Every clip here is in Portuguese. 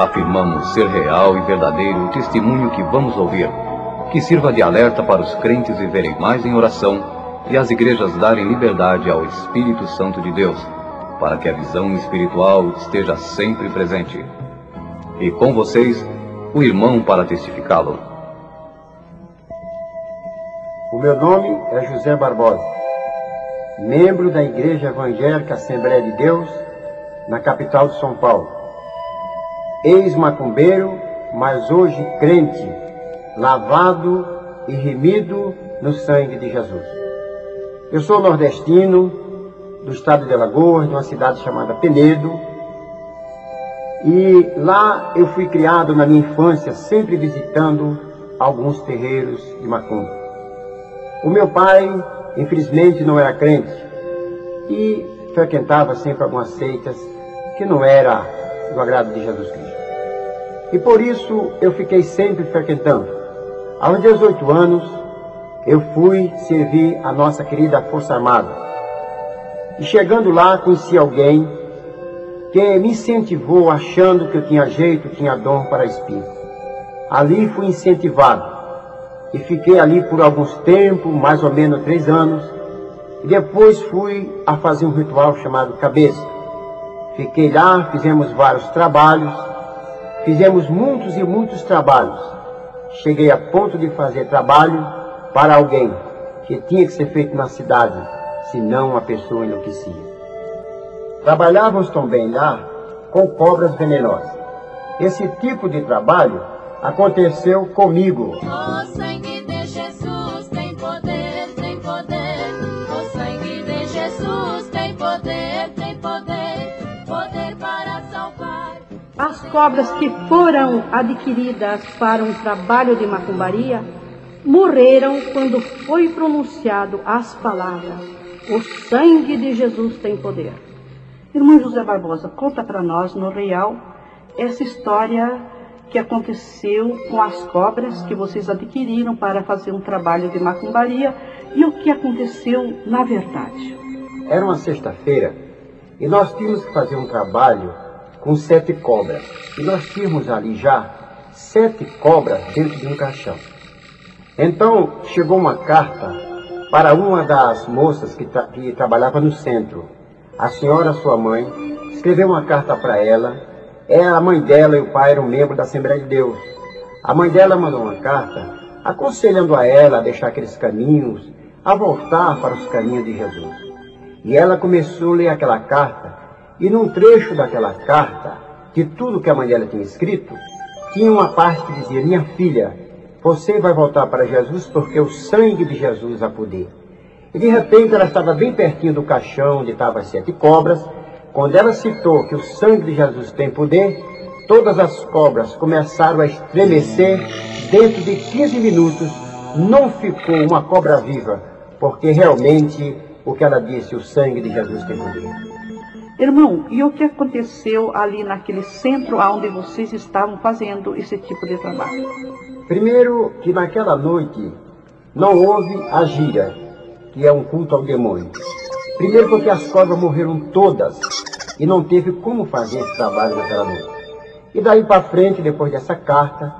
Afirmamos ser real e verdadeiro o testemunho que vamos ouvir, que sirva de alerta para os crentes viverem mais em oração e as igrejas darem liberdade ao Espírito Santo de Deus, para que a visão espiritual esteja sempre presente. E com vocês, o irmão para testificá-lo. O meu nome é José Barbosa, membro da Igreja Evangélica Assembleia de Deus, na capital de São Paulo. Ex-macumbeiro, mas hoje crente, lavado e remido no sangue de Jesus. Eu sou nordestino, do estado de Alagoas, de uma cidade chamada Penedo, e lá eu fui criado na minha infância, sempre visitando alguns terreiros de macumba. O meu pai, infelizmente, não era crente e frequentava sempre algumas seitas que não era do agrado de Jesus Cristo. E por isso eu fiquei sempre frequentando. Aos 18 anos, eu fui servir a nossa querida Força Armada. E chegando lá, conheci alguém que me incentivou achando que eu tinha jeito, tinha dom para espírito. Ali fui incentivado. E fiquei ali por alguns tempos, mais ou menos 3 anos. E depois fui a fazer um ritual chamado cabeça. Fiquei lá, fizemos vários trabalhos. Fizemos muitos e muitos trabalhos. Cheguei a ponto de fazer trabalho para alguém que tinha que ser feito na cidade, senão a pessoa enlouquecia. Trabalhávamos também lá com cobras venenosas. Esse tipo de trabalho aconteceu comigo. O sangue de Jesus tem poder, tem poder. O sangue de Jesus tem poder, tem poder. Poder para salvar. As cobras que foram adquiridas para um trabalho de macumbaria morreram quando foi pronunciado as palavras: o sangue de Jesus tem poder. Irmão José Barbosa, conta para nós no real essa história que aconteceu com as cobras que vocês adquiriram para fazer um trabalho de macumbaria e o que aconteceu na verdade. Era uma sexta-feira e nós tínhamos que fazer um trabalho com 7 cobras. E nós tínhamos ali já 7 cobras dentro de um caixão. Então chegou uma carta para uma das moças que trabalhava no centro. A senhora, sua mãe, escreveu uma carta para ela. A mãe dela e o pai eram membros da Assembleia de Deus. A mãe dela mandou uma carta aconselhando a ela a deixar aqueles caminhos, a voltar para os caminhos de Jesus. E ela começou a ler aquela carta, e num trecho daquela carta, de tudo que a mãe dela tinha escrito, tinha uma parte que dizia: minha filha, você vai voltar para Jesus porque o sangue de Jesus há poder. E de repente ela estava bem pertinho do caixão onde estavam as 7 cobras. Quando ela citou que o sangue de Jesus tem poder, todas as cobras começaram a estremecer. Dentro de 15 minutos não ficou uma cobra viva, porque realmente o que ela disse, o sangue de Jesus tem poder. Irmão, e o que aconteceu ali naquele centro onde vocês estavam fazendo esse tipo de trabalho? Primeiro, que naquela noite não houve a gira, que é um culto ao demônio. Primeiro porque as cobras morreram todas e não teve como fazer esse trabalho naquela noite. E daí para frente, depois dessa carta,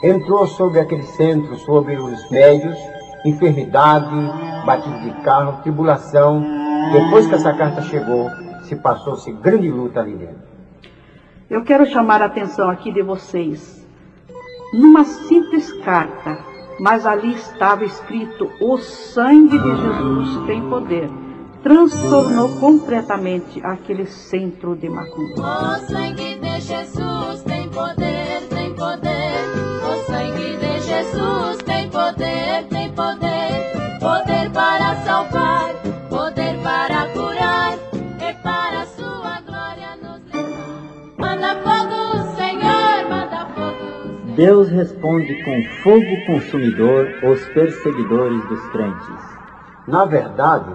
entrou sobre aquele centro, sobre os médios, enfermidade, batida de carro, tribulação. Depois que essa carta chegou, se passou-se grande luta ali dentro. Eu quero chamar a atenção aqui de vocês. Numa simples carta, mas ali estava escrito: o sangue de Jesus tem poder. Transtornou completamente aquele centro de macumba. O sangue de Jesus tem poder, tem poder. O sangue de Jesus tem poder, tem poder. Poder para salvar, poder para curar, e para a sua glória nos levar. Manda fogo, Senhor, manda fogo. Deus responde com fogo consumidor aos perseguidores dos crentes. Na verdade,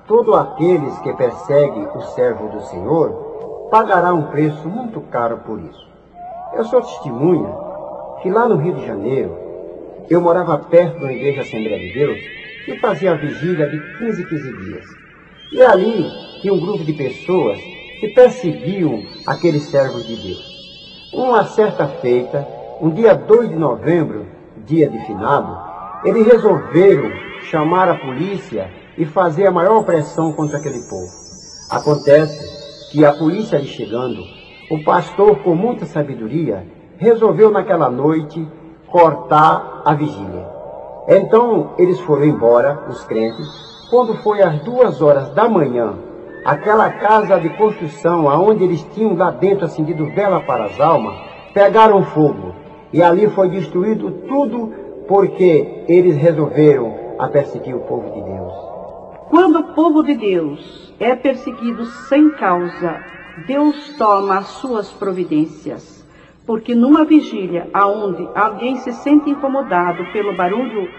todos aqueles que perseguem o servo do Senhor pagará um preço muito caro por isso. Eu sou testemunha que lá no Rio de Janeiro, eu morava perto da Igreja Assembleia de Deus, que fazia a vigília de 15 dias. E ali tinha um grupo de pessoas que perseguiam aqueles servos de Deus. Uma certa feita, um dia 2 de novembro, dia de finado, eles resolveram chamar a polícia e fazer a maior pressão contra aquele povo. Acontece que a polícia ali chegando, o pastor, com muita sabedoria, resolveu naquela noite cortar a vigília. Então eles foram embora, os crentes. Quando foi às 2 horas da manhã, aquela casa de construção, aonde eles tinham lá dentro acendido vela para as almas, pegaram fogo. E ali foi destruído tudo, porque eles resolveram a perseguir o povo de Deus. Quando o povo de Deus é perseguido sem causa, Deus toma as suas providências. Porque numa vigília onde alguém se sente incomodado pelo barulho,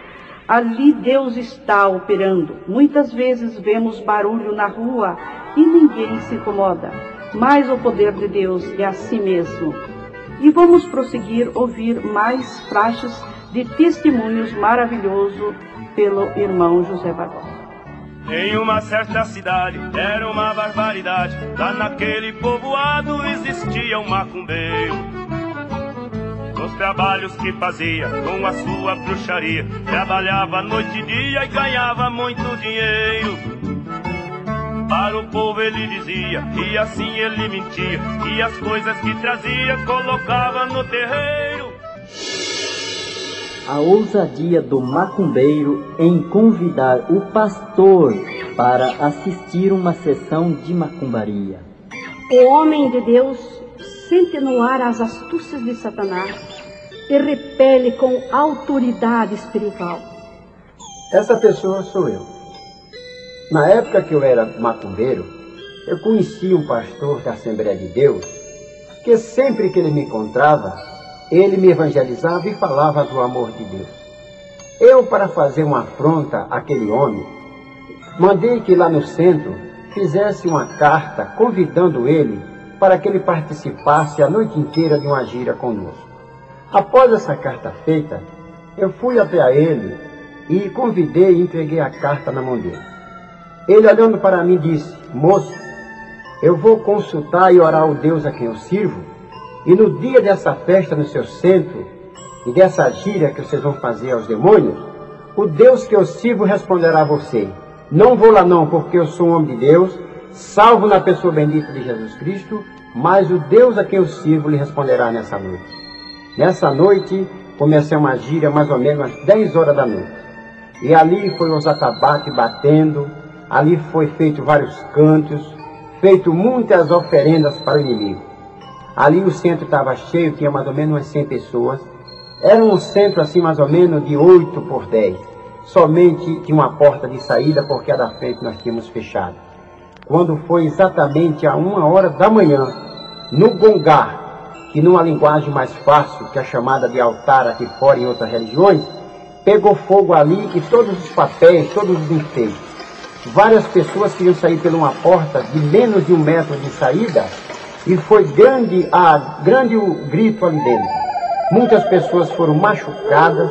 ali Deus está operando. Muitas vezes vemos barulho na rua e ninguém se incomoda. Mas o poder de Deus é assim mesmo. E vamos prosseguir ouvir mais frases de testemunhos maravilhosos pelo irmão José Barbosa. Em uma certa cidade, era uma barbaridade, lá naquele povoado existia um macumbeiro. Nos trabalhos que fazia com a sua bruxaria, trabalhava noite e dia e ganhava muito dinheiro. Para o povo ele dizia, e assim ele mentia, que as coisas que trazia colocava no terreiro. A ousadia do macumbeiro em convidar o pastor para assistir uma sessão de macumbaria. O homem de Deus sente no ar as astúcias de Satanás e repele com autoridade espiritual. Essa pessoa sou eu. Na época que eu era macumbeiro, eu conheci um pastor da Assembleia de Deus, que sempre que ele me encontrava, ele me evangelizava e falava do amor de Deus. Eu, para fazer uma afronta àquele homem, mandei que lá no centro fizesse uma carta convidando ele para que ele participasse a noite inteira de uma gira conosco. Após essa carta feita, eu fui até a ele e convidei e entreguei a carta na mão dele. Ele, olhando para mim, disse: moço, eu vou consultar e orar ao Deus a quem eu sirvo, e no dia dessa festa no seu centro, e dessa gira que vocês vão fazer aos demônios, o Deus que eu sirvo responderá a você. Não vou lá não, porque eu sou um homem de Deus, salvo na pessoa bendita de Jesus Cristo, mas o Deus a quem eu sirvo lhe responderá nessa noite. Nessa noite, comecei uma gira mais ou menos às 10 horas da noite. E ali foi os atabaques batendo, ali foi feito vários cantos, feito muitas oferendas para o inimigo. Ali o centro estava cheio, tinha mais ou menos umas 100 pessoas. Era um centro assim mais ou menos de 8 por 10. Somente tinha uma porta de saída, porque a da frente nós tínhamos fechado. Quando foi exatamente a 1 hora da manhã, no gongar, que numa linguagem mais fácil, que é chamada de altar aqui fora em outras religiões, pegou fogo ali e todos os papéis, todos os enfeites. Várias pessoas queriam sair por uma porta de menos de 1 metro de saída, e foi grande o grito ali dentro. Muitas pessoas foram machucadas,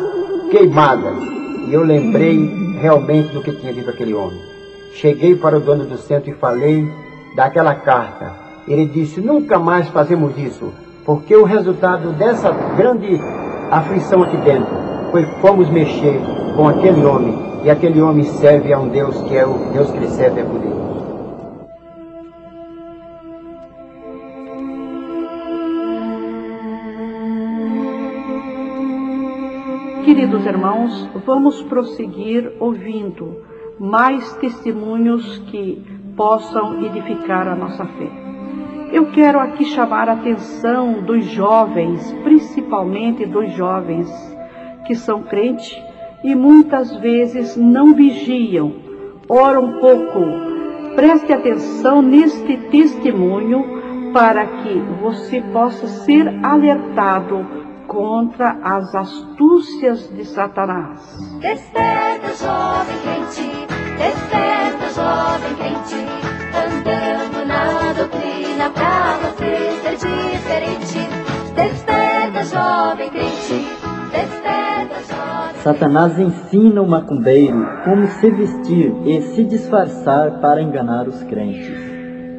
queimadas, e eu lembrei realmente do que tinha dito aquele homem. Cheguei para o dono do centro e falei daquela carta. Ele disse: nunca mais fazemos isso, porque o resultado dessa grande aflição aqui dentro foi que fomos mexer com aquele homem, e aquele homem serve a um Deus que é o Deus que ele serve é poderoso. Queridos irmãos, vamos prosseguir ouvindo mais testemunhos que possam edificar a nossa fé. Eu quero aqui chamar a atenção dos jovens, principalmente dos jovens que são crentes e muitas vezes não vigiam, oram pouco. Preste atenção neste testemunho para que você possa ser alertado contra as astúcias de Satanás. Desperta, jovem crente, desperta, jovem crente, andando na doutrina pra você ser diferente. Desperta, jovem crente, desperta, jovem. Satanás ensina o macumbeiro como se vestir e se disfarçar para enganar os crentes.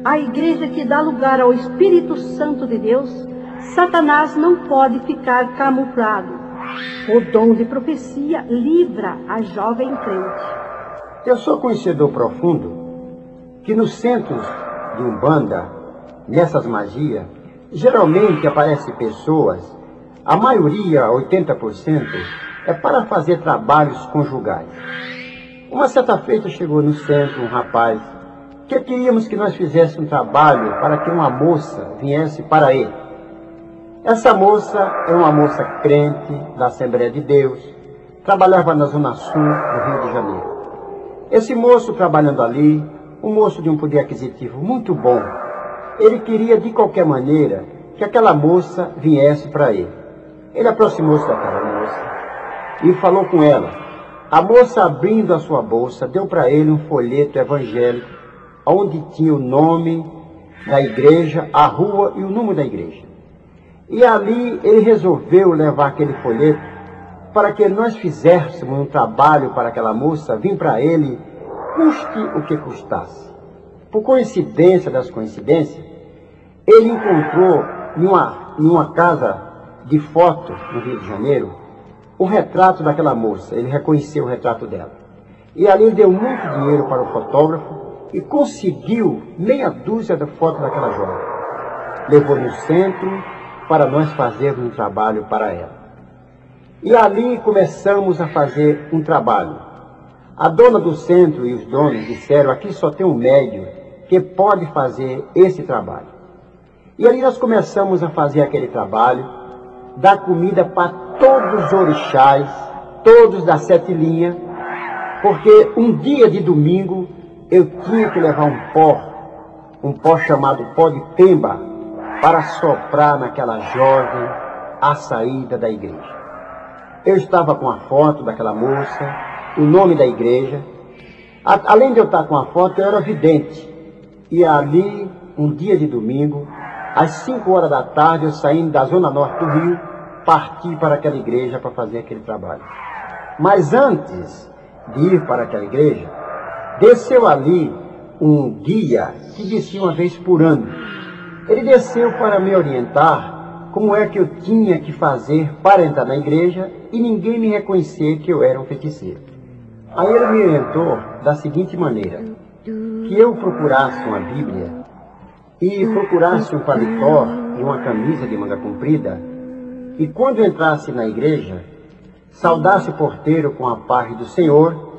A igreja que dá lugar ao Espírito Santo de Deus Satanás não pode ficar camuflado. O dom de profecia livra a jovem crente. Eu sou conhecedor profundo que nos centros de Umbanda, nessas magias, geralmente aparecem pessoas, a maioria, 80%, é para fazer trabalhos conjugais. Uma certa feita chegou no centro um rapaz que queríamos que nós fizéssemos um trabalho para que uma moça viesse para ele. Essa moça é uma moça crente da Assembleia de Deus, trabalhava na Zona Sul do Rio de Janeiro. Esse moço trabalhando ali, um moço de um poder aquisitivo muito bom, ele queria de qualquer maneira que aquela moça viesse para ele. Ele aproximou-se daquela moça e falou com ela. A moça, abrindo a sua bolsa, deu para ele um folheto evangélico onde tinha o nome da igreja, a rua e o número da igreja. E ali ele resolveu levar aquele folheto para que nós fizéssemos um trabalho para aquela moça, vir para ele, custe o que custasse. Por coincidência das coincidências, ele encontrou em uma casa de fotos no Rio de Janeiro o retrato daquela moça. Ele reconheceu o retrato dela. E ali ele deu muito dinheiro para o fotógrafo e conseguiu meia dúzia de fotos daquela jovem. Levou no centro para nós fazermos um trabalho para ela. E ali começamos a fazer um trabalho. A dona do centro e os donos disseram, aqui só tem um médium que pode fazer esse trabalho. E ali nós começamos a fazer aquele trabalho, dar comida para todos os orixás, todos das 7 linhas, porque um dia de domingo eu tinha que levar um pó chamado pó de pemba, para soprar naquela jovem à saída da igreja. Eu estava com a foto daquela moça, o nome da igreja. Além de eu estar com a foto, eu era vidente. E ali, um dia de domingo, às 5 horas da tarde, eu saindo da zona norte do Rio, parti para aquela igreja para fazer aquele trabalho. Mas antes de ir para aquela igreja, desceu ali um guia que descia uma vez por ano. Ele desceu para me orientar como é que eu tinha que fazer para entrar na igreja e ninguém me reconhecer que eu era um feiticeiro. Aí ele me orientou da seguinte maneira, que eu procurasse uma Bíblia e procurasse um paletó e uma camisa de manga comprida e quando entrasse na igreja, saudasse o porteiro com a paz do Senhor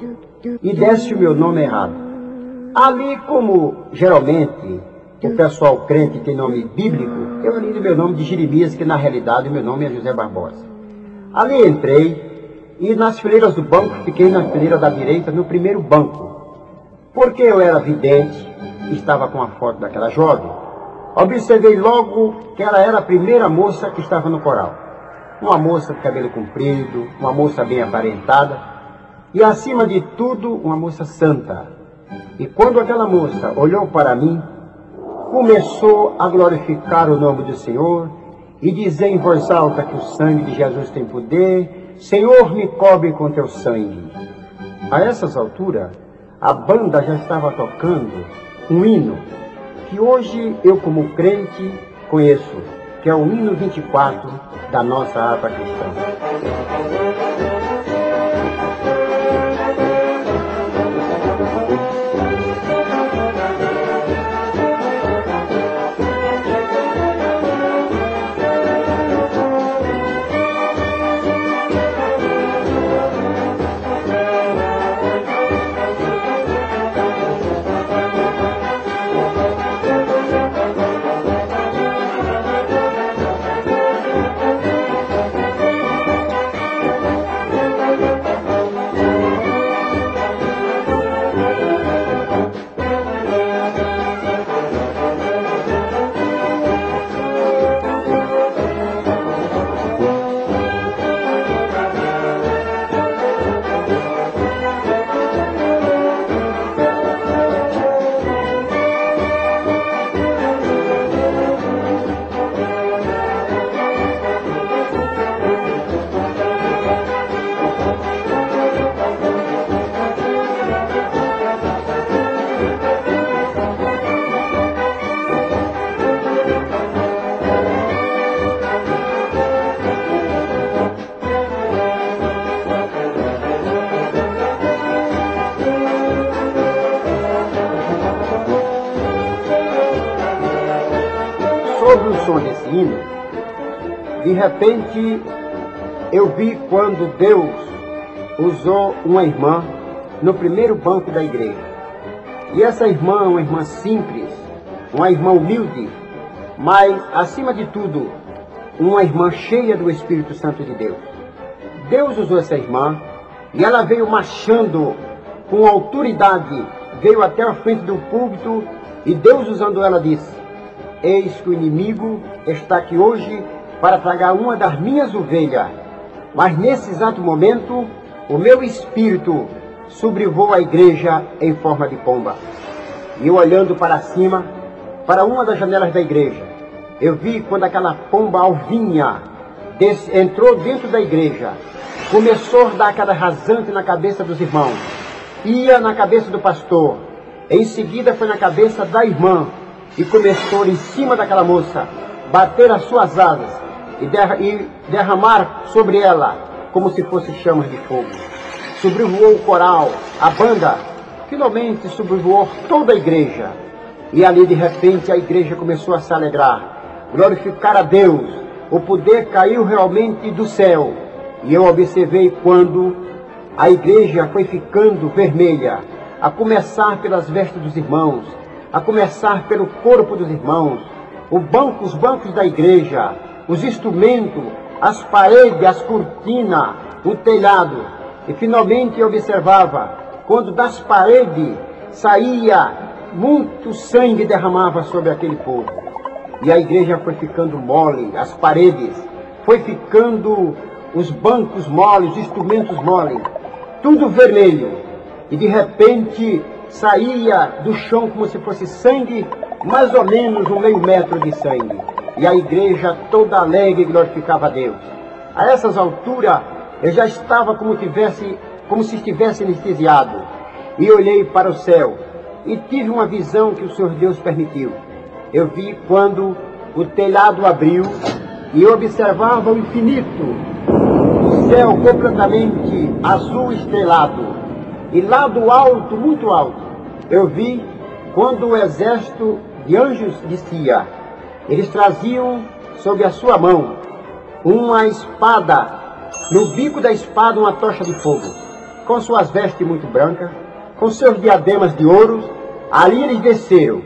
e desse o meu nome errado. Ali, como geralmente o pessoal crente tem nome bíblico, eu li o meu nome de Jeremias, que na realidade o meu nome é José Barbosa. Ali entrei e nas fileiras do banco, fiquei na fileira da direita, no primeiro banco. Porque eu era vidente, estava com a foto daquela jovem, observei logo que ela era a primeira moça que estava no coral. Uma moça de cabelo comprido, uma moça bem aparentada e acima de tudo uma moça santa. E quando aquela moça olhou para mim, começou a glorificar o nome do Senhor e dizer em voz alta que o sangue de Jesus tem poder. Senhor, me cobre com teu sangue. A essas alturas, a banda já estava tocando um hino que hoje eu, como crente, conheço, que é o hino 24 da nossa harpa cristã. seguindo, de repente eu vi quando Deus usou uma irmã no primeiro banco da igreja. E essa irmã, uma irmã simples, uma irmã humilde, mas, acima de tudo, uma irmã cheia do Espírito Santo de Deus. Deus usou essa irmã e ela veio marchando com autoridade, veio até a frente do púlpito e Deus, usando ela, disse: eis que o inimigo está aqui hoje para tragar uma das minhas ovelhas. Mas nesse exato momento, o meu espírito sobrevoou a igreja em forma de pomba. E eu, olhando para cima, para uma das janelas da igreja, eu vi quando aquela pomba alvinha entrou dentro da igreja, começou a dar aquela rasante na cabeça dos irmãos, ia na cabeça do pastor, em seguida foi na cabeça da irmã, e começou em cima daquela moça, bater as suas asas e derramar sobre ela como se fosse chamas de fogo. Sobrevoou o coral, a banda, finalmente sobrevoou toda a igreja. E ali de repente a igreja começou a se alegrar, glorificar a Deus. O poder caiu realmente do céu. E eu observei quando a igreja foi ficando vermelha, a começar pelas vestes dos irmãos, a começar pelo corpo dos irmãos, os bancos da igreja, os instrumentos, as paredes, as cortinas, o telhado. E finalmente eu observava quando das paredes saía muito sangue, derramava sobre aquele povo. E a igreja foi ficando mole, as paredes, foi ficando os bancos moles, os instrumentos moles, tudo vermelho. E de repente saía do chão como se fosse sangue, mais ou menos 1,5 metro de sangue. E a igreja toda alegre glorificava a Deus. A essas alturas eu já estava como se estivesse anestesiado. E olhei para o céu e tive uma visão que o Senhor Deus permitiu. Eu vi quando o telhado abriu e eu observava o infinito, o céu completamente azul estrelado. E lá do alto, muito alto, eu vi quando o exército de anjos descia. Eles traziam sob a sua mão uma espada, no bico da espada uma tocha de fogo, com suas vestes muito brancas, com seus diademas de ouro. Ali eles desceram,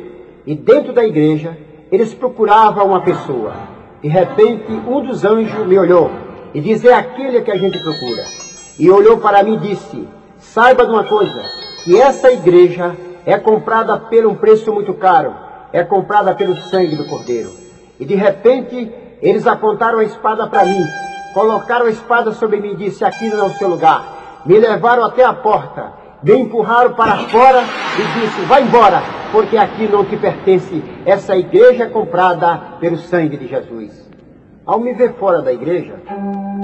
e dentro da igreja eles procuravam uma pessoa. De repente um dos anjos me olhou e disse: é aquele que a gente procura. E olhou para mim e disse: saiba de uma coisa, que essa igreja é comprada por um preço muito caro, é comprada pelo sangue do Cordeiro. E de repente eles apontaram a espada para mim, colocaram a espada sobre mim e disse: aqui não é o seu lugar. Me levaram até a porta, me empurraram para fora e disse: vai embora, porque aqui não te pertence, essa igreja é comprada pelo sangue de Jesus. Ao me ver fora da igreja,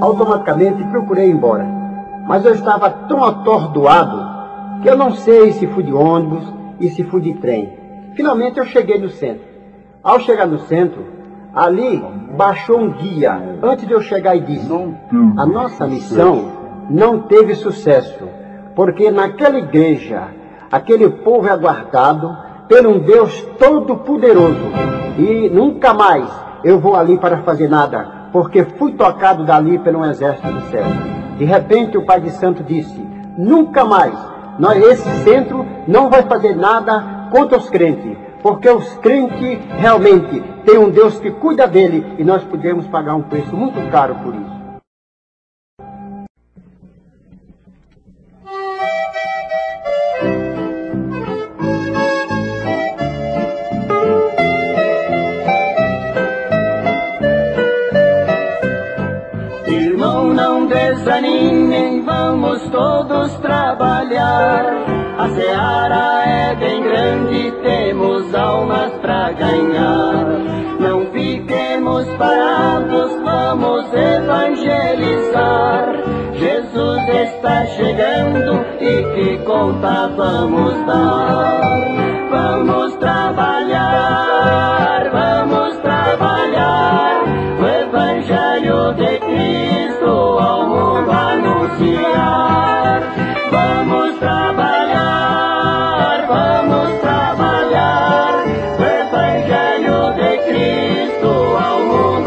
automaticamente procurei ir embora, mas eu estava tão atordoado que eu não sei se fui de ônibus e se fui de trem. Finalmente eu cheguei no centro. Ao chegar no centro, ali baixou um guia antes de eu chegar e disse: a nossa missão não teve sucesso, porque naquela igreja, aquele povo é guardado por um Deus todo-poderoso, e nunca mais eu vou ali para fazer nada, porque fui tocado dali pelo exército do céu. De repente o Pai de Santo disse: nunca mais, esse centro não vai fazer nada contra os crentes, porque os crentes realmente têm um Deus que cuida dele, e nós podemos pagar um preço muito caro por isso. Desanimem, vamos todos trabalhar. A seara é bem grande, temos almas pra ganhar. Não fiquemos parados, vamos evangelizar. Jesus está chegando e que conta vamos dar. Vamos trabalhar, vamos trabalhar. O Evangelho de Cristo ao mundo anunciar. Vamos trabalhar, vamos trabalhar. O Evangelho de Cristo ao mundo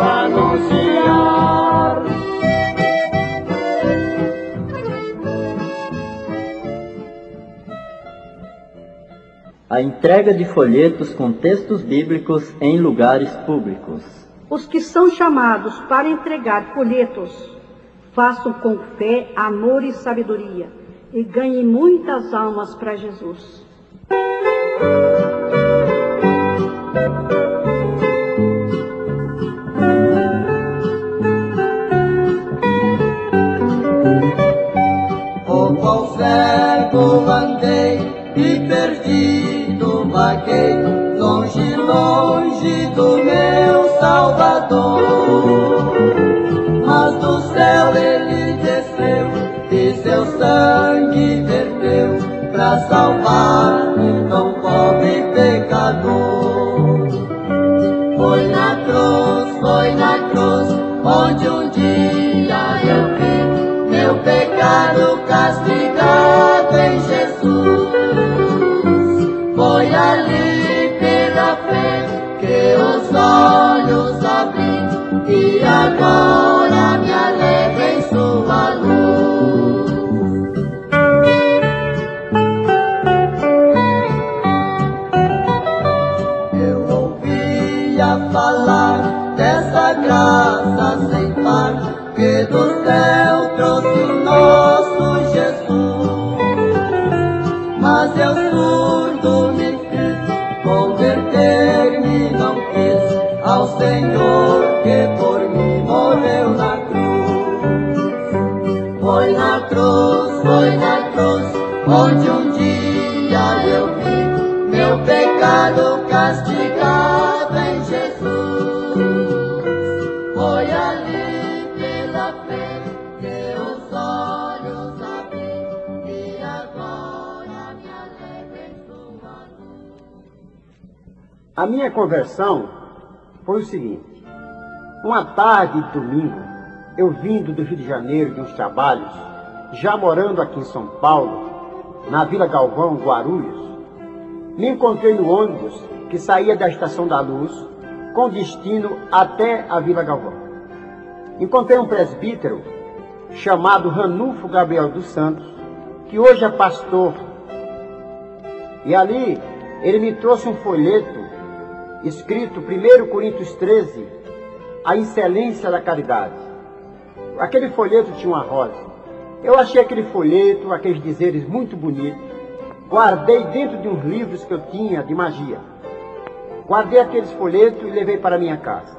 a entrega de folhetos com textos bíblicos em lugares públicos. Os que são chamados para entregar folhetos, façam com fé, amor e sabedoria e ganhem muitas almas para Jesus. Por qual servo andei e perdido vaguei, longe, longe do meu Salvador. Mas do céu ele desceu e seu sangue verteu pra salvar um tão pobre pecador. Foi na cruz, onde um dia eu vi meu pecado castigado em Jesus. Foi ali pela fé que os olhos abri e agora me alegro em sua luz. Eu ouvia falar dessa graça sem par que do céu trouxe o nosso Jesus. Mas eu surdo me fiz, converter-me não quis ao Senhor que por mim morreu na cruz. Foi na cruz, onde um dia eu vi meu pecado castigado em Jesus. Foi ali pela fé que os olhos abri e agora me alegro em sua luz. A minha conversão foi o seguinte: uma tarde de domingo, eu vindo do Rio de Janeiro de uns trabalhos, já morando aqui em São Paulo, na Vila Galvão, Guarulhos, me encontrei no ônibus que saía da Estação da Luz com destino até a Vila Galvão. Encontrei um presbítero chamado Ranulfo Gabriel dos Santos, que hoje é pastor. E ali ele me trouxe um folheto escrito 1 Coríntios 13, a excelência da caridade. Aquele folheto tinha uma rosa. Eu achei aquele folheto, aqueles dizeres muito bonitos. Guardei dentro de uns livros que eu tinha de magia. Guardei aqueles folhetos e levei para minha casa.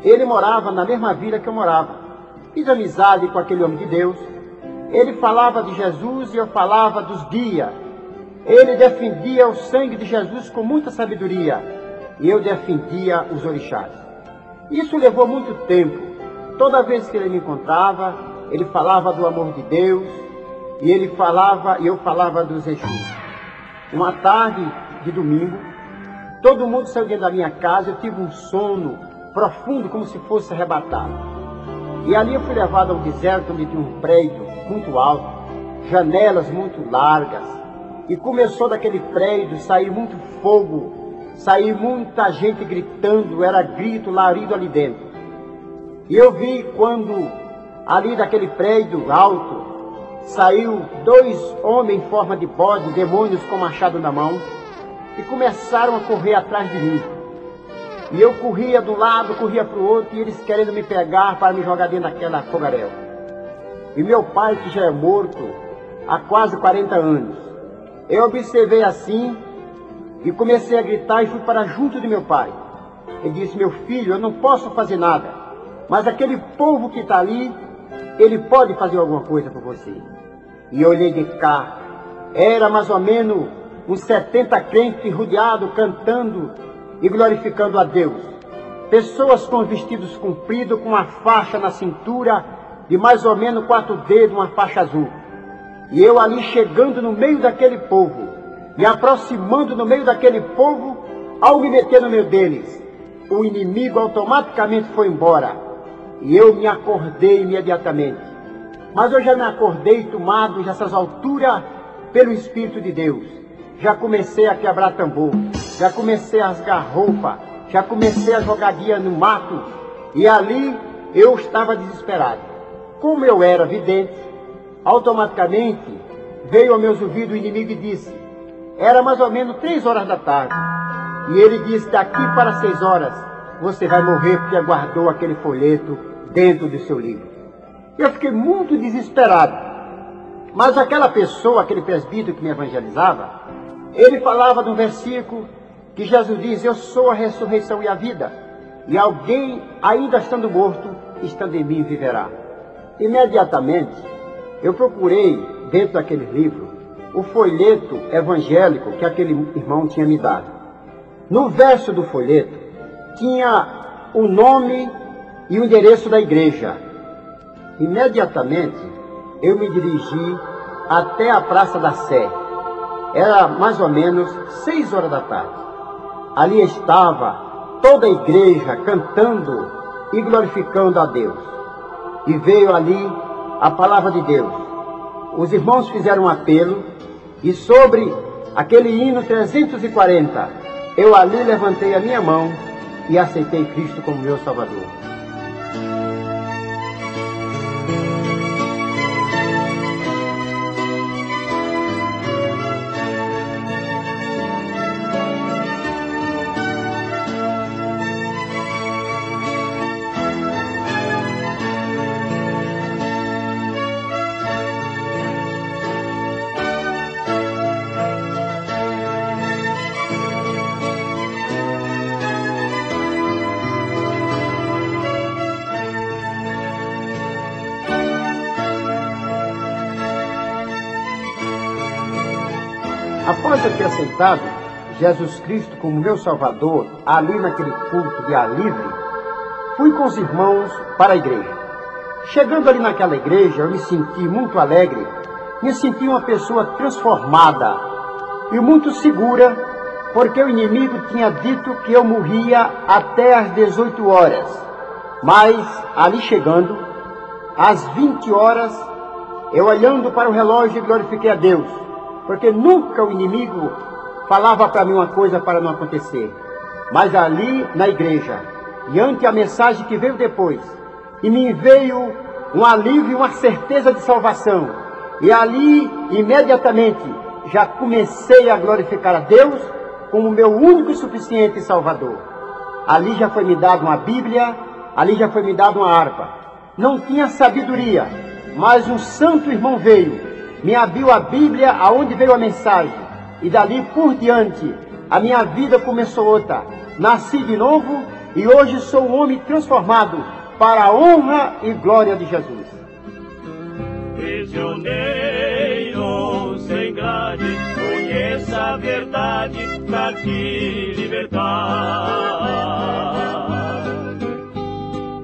Ele morava na mesma vila que eu morava. Fiz amizade com aquele homem de Deus. Ele falava de Jesus e eu falava dos guias. Ele defendia o sangue de Jesus com muita sabedoria e eu defendia os orixás. Isso levou muito tempo. Toda vez que ele me encontrava, ele falava do amor de Deus e ele falava e eu falava dos Exus. Uma tarde de domingo, todo mundo saiu dentro da minha casa. Eu tive um sono profundo, como se fosse arrebatado. E ali eu fui levado a um deserto onde tinha um prédio muito alto, janelas muito largas. E começou daquele prédio sair muito fogo, sair muita gente gritando, era grito, larido ali dentro. E eu vi quando ali daquele prédio alto saiu 2 homens em forma de bode, demônios com machado na mão, e começaram a correr atrás de mim. E eu corria de um lado, corria para o outro, e eles querendo me pegar para me jogar dentro daquela fogaréu. E meu pai, que já é morto há quase 40 anos, eu observei assim e comecei a gritar e fui para junto de meu pai. Ele disse: meu filho, eu não posso fazer nada, mas aquele povo que está ali, ele pode fazer alguma coisa por você. E eu olhei de cá, era mais ou menos uns 70 crentes rodeados, cantando e glorificando a Deus. Pessoas com vestidos compridos, com uma faixa na cintura de mais ou menos 4 dedos, uma faixa azul. E eu ali chegando no meio daquele povo, me aproximando no meio daquele povo, ao me meter no meio deles, o inimigo automaticamente foi embora. E eu me acordei imediatamente. Mas eu já me acordei tomado nessas alturas pelo Espírito de Deus. Já comecei a quebrar tambor, já comecei a rasgar roupa, já comecei a jogar guia no mato. E ali eu estava desesperado. Como eu era vidente, automaticamente veio aos meus ouvidos o inimigo e disse: Era mais ou menos 3 horas da tarde. E ele disse: daqui para 6 horas você vai morrer, porque guardou aquele folheto dentro do seu livro. Eu fiquei muito desesperado. Mas aquela pessoa, aquele presbítero que me evangelizava, ele falava de um versículo que Jesus diz: eu sou a ressurreição e a vida. E alguém, ainda estando morto, estando em mim, viverá. Imediatamente, eu procurei, dentro daquele livro, o folheto evangélico que aquele irmão tinha me dado. No verso do folheto, tinha o nome e o endereço da igreja. Imediatamente, eu me dirigi até a Praça da Sé. Era mais ou menos 6 horas da tarde. Ali estava toda a igreja cantando e glorificando a Deus. E veio ali a palavra de Deus. Os irmãos fizeram um apelo e sobre aquele hino 340, eu ali levantei a minha mão e aceitei Cristo como meu Salvador. Após eu ter aceitado Jesus Cristo como meu Salvador, ali naquele culto de ar livre, fui com os irmãos para a igreja. Chegando ali naquela igreja, eu me senti muito alegre, me senti uma pessoa transformada e muito segura, porque o inimigo tinha dito que eu morria até às 18 horas. Mas ali chegando, às 20 horas, eu olhando para o relógio glorifiquei a Deus, porque nunca o inimigo falava para mim uma coisa para não acontecer. Mas ali na igreja, diante a mensagem que veio depois, e me veio um alívio e uma certeza de salvação. E ali, imediatamente, já comecei a glorificar a Deus como meu único e suficiente Salvador. Ali já foi me dada uma Bíblia, ali já foi me dada uma harpa. Não tinha sabedoria, mas um santo irmão veio, me abriu a Bíblia aonde veio a mensagem, e dali por diante a minha vida começou outra. Nasci de novo e hoje sou um homem transformado para a honra e glória de Jesus. Prisioneiro sem grade, conheça a verdade pra te libertar.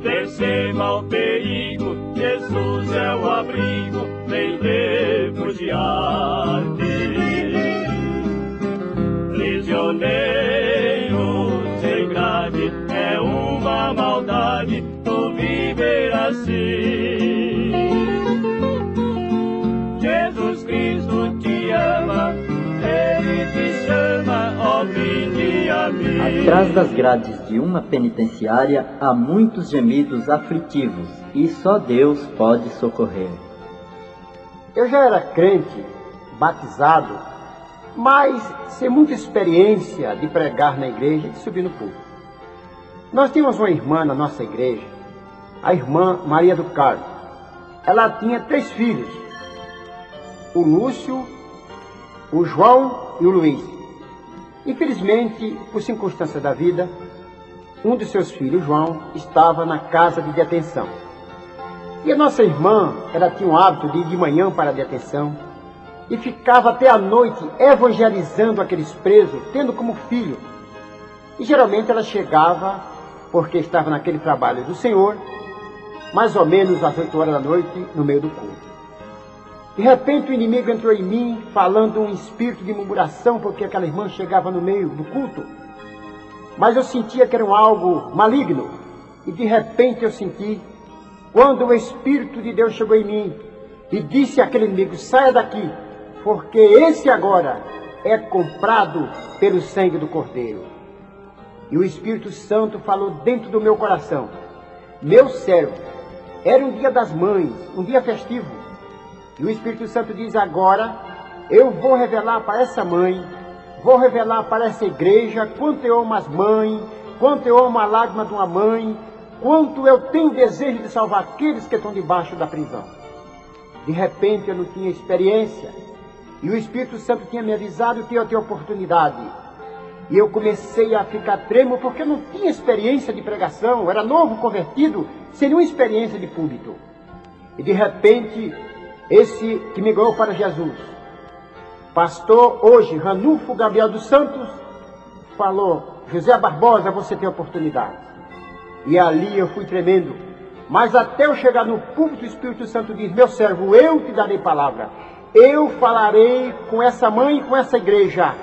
Perceba o perigo, Jesus é o abrigo, vem refugiar-te. Prisioneiro sem grade, é uma maldade tu viver assim. Jesus Cristo te ama, Ele te chama, ó vinde a mim. Atrás das grades de uma penitenciária há muitos gemidos aflitivos e só Deus pode socorrer. Eu já era crente, batizado, mas sem muita experiência de pregar na igreja e de subir no púlpito. Nós tínhamos uma irmã na nossa igreja, a irmã Maria do Carmo. Ela tinha 3 filhos, o Lúcio, o João e o Luiz. Infelizmente, por circunstâncias da vida, um dos seus filhos, João, estava na casa de detenção. E a nossa irmã, ela tinha o hábito de ir de manhã para a detenção e ficava até a noite evangelizando aqueles presos, tendo como filho. E geralmente ela chegava, porque estava naquele trabalho do Senhor, mais ou menos às 8 horas da noite, no meio do culto. De repente o inimigo entrou em mim, falando um espírito de murmuração, porque aquela irmã chegava no meio do culto. Mas eu sentia que era algo maligno. E de repente eu senti, quando o Espírito de Deus chegou em mim e disse àquele inimigo: saia daqui, porque esse agora é comprado pelo sangue do Cordeiro. E o Espírito Santo falou dentro do meu coração: meu servo, era um dia das mães, um dia festivo. E o Espírito Santo diz: agora eu vou revelar para essa mãe vou revelar para essa igreja quanto eu amo as mães, quanto eu amo a lágrima de uma mãe, quanto eu tenho desejo de salvar aqueles que estão debaixo da prisão. De repente eu não tinha experiência, e o Espírito Santo tinha me avisado que eu tinha oportunidade. E eu comecei a ficar trêmulo porque eu não tinha experiência de pregação, eu era novo convertido, sem nenhuma experiência de púlpito. E de repente, esse que me ganhou para Jesus, pastor hoje, Ranulfo Gabriel dos Santos, falou: José Barbosa, você tem oportunidade. E ali eu fui tremendo. Mas até eu chegar no púlpito, o Espírito Santo diz: meu servo, eu te darei palavra. Eu falarei com essa mãe e com essa igreja.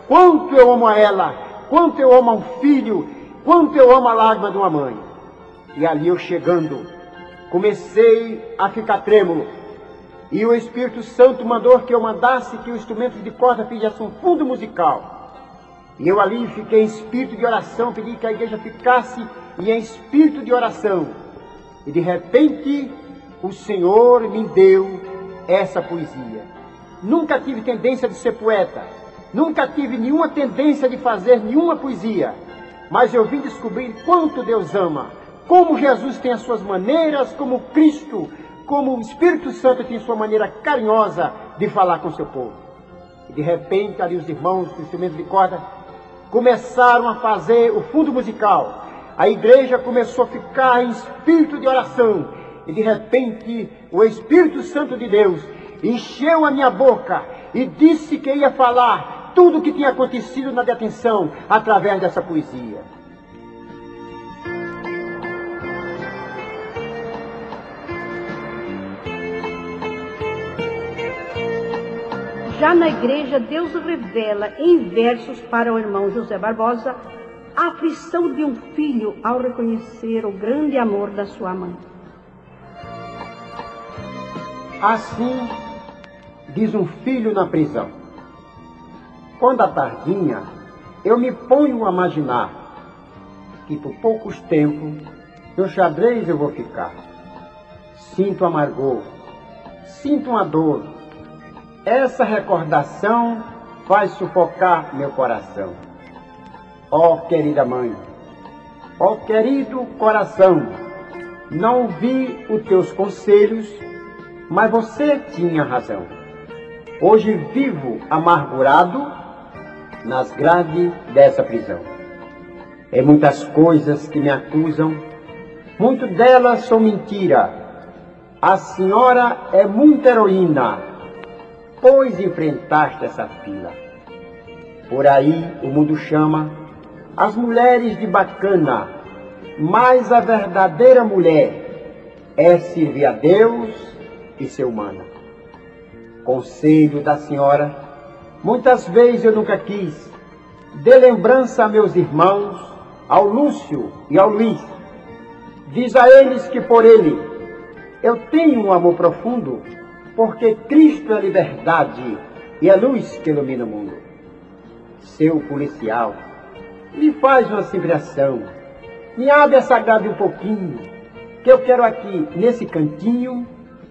Quanto eu amo a ela, quanto eu amo a um filho, quanto eu amo a lágrima de uma mãe. E ali eu chegando, comecei a ficar trêmulo. E o Espírito Santo mandou que eu mandasse que o instrumento de corda fizesse um fundo musical. E eu ali fiquei em espírito de oração, pedi que a igreja ficasse em espírito de oração. E de repente, o Senhor me deu essa poesia. Nunca tive tendência de ser poeta, nunca tive nenhuma tendência de fazer nenhuma poesia, mas eu vim descobrir quanto Deus ama, como Jesus tem as suas maneiras, como Cristo, como o Espírito Santo tem sua maneira carinhosa de falar com o seu povo. E de repente, ali os irmãos do instrumento de corda começaram a fazer o fundo musical. A igreja começou a ficar em espírito de oração. E de repente, o Espírito Santo de Deus encheu a minha boca e disse que ia falar tudo o que tinha acontecido na detenção através dessa poesia. Já na igreja, Deus revela em versos para o irmão José Barbosa a aflição de um filho ao reconhecer o grande amor da sua mãe. Assim diz um filho na prisão: quando à tardinha eu me ponho a imaginar que por poucos tempos no xadrez eu vou ficar. Sinto amargor, sinto uma dor. Essa recordação faz sufocar meu coração. Ó querida mãe, ó querido coração, não vi os teus conselhos, mas você tinha razão. Hoje vivo amargurado nas grades dessa prisão. É muitas coisas que me acusam, muito delas são mentira. A senhora é muita heroína, pois enfrentaste essa fila. Por aí o mundo chama as mulheres de bacana, mas a verdadeira mulher é servir a Deus e ser humana. Conselho da senhora, muitas vezes eu nunca quis, dê lembrança a meus irmãos, ao Lúcio e ao Luiz. Diz a eles que por ele eu tenho um amor profundo, porque Cristo é liberdade e a luz que ilumina o mundo. Seu policial, me faz uma simulação, me abre essa grade um pouquinho, que eu quero aqui, nesse cantinho,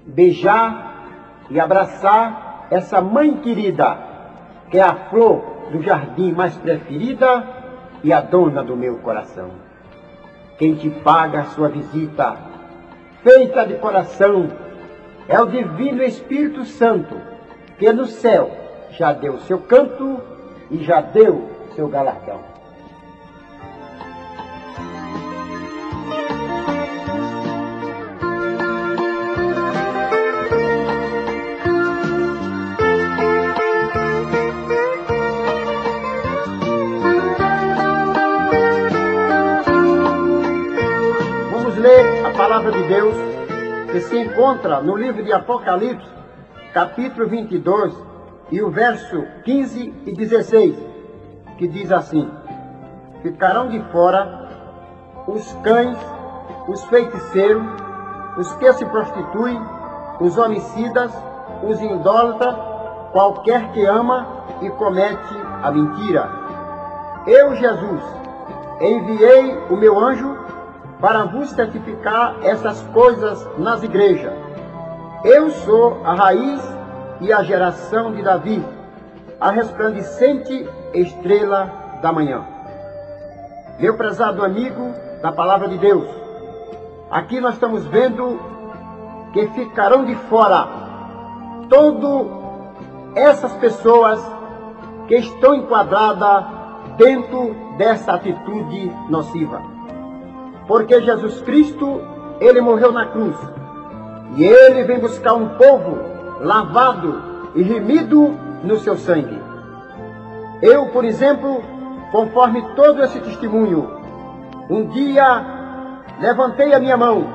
beijar e abraçar essa mãe querida, que é a flor do jardim mais preferida e a dona do meu coração. Quem te paga a sua visita, feita de coração, é o Divino Espírito Santo, que no céu já deu seu canto e já deu seu galardão. Vamos ler a palavra de Deus que se encontra no livro de Apocalipse, capítulo 22, e o verso 15 e 16, que diz assim: ficarão de fora os cães, os feiticeiros, os que se prostituem, os homicidas, os idólatras, qualquer que ama e comete a mentira. Eu, Jesus, enviei o meu anjo para vos certificar essas coisas nas igrejas. Eu sou a raiz e a geração de Davi, a resplandecente estrela da manhã. Meu prezado amigo da Palavra de Deus, aqui nós estamos vendo que ficarão de fora todas essas pessoas que estão enquadradas dentro dessa atitude nociva. Porque Jesus Cristo, Ele morreu na cruz. E Ele vem buscar um povo lavado e remido no seu sangue. Eu, por exemplo, conforme todo esse testemunho, um dia levantei a minha mão,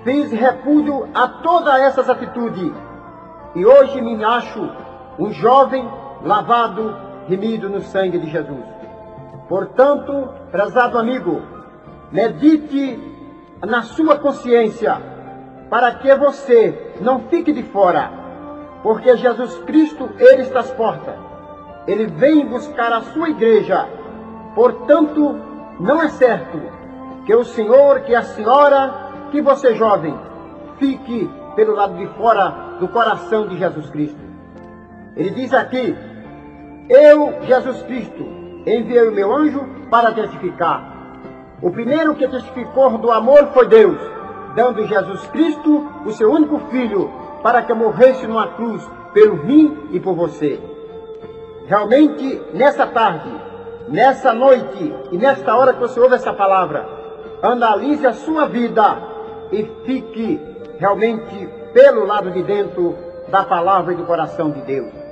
fiz repúdio a todas essas atitudes e hoje me acho um jovem lavado, remido no sangue de Jesus. Portanto, prezado amigo, medite na sua consciência para que você não fique de fora, porque Jesus Cristo, Ele está às portas. Ele vem buscar a sua igreja. Portanto, não é certo que o senhor, que a senhora, que você jovem, fique pelo lado de fora do coração de Jesus Cristo. Ele diz aqui: eu, Jesus Cristo, enviei o meu anjo para testificar. O primeiro que testificou do amor foi Deus, dando Jesus Cristo, o seu único filho, para que morresse numa cruz pelo mim e por você. Realmente, nessa tarde, nessa noite e nesta hora que você ouve essa palavra, analise a sua vida e fique realmente pelo lado de dentro da palavra e do coração de Deus.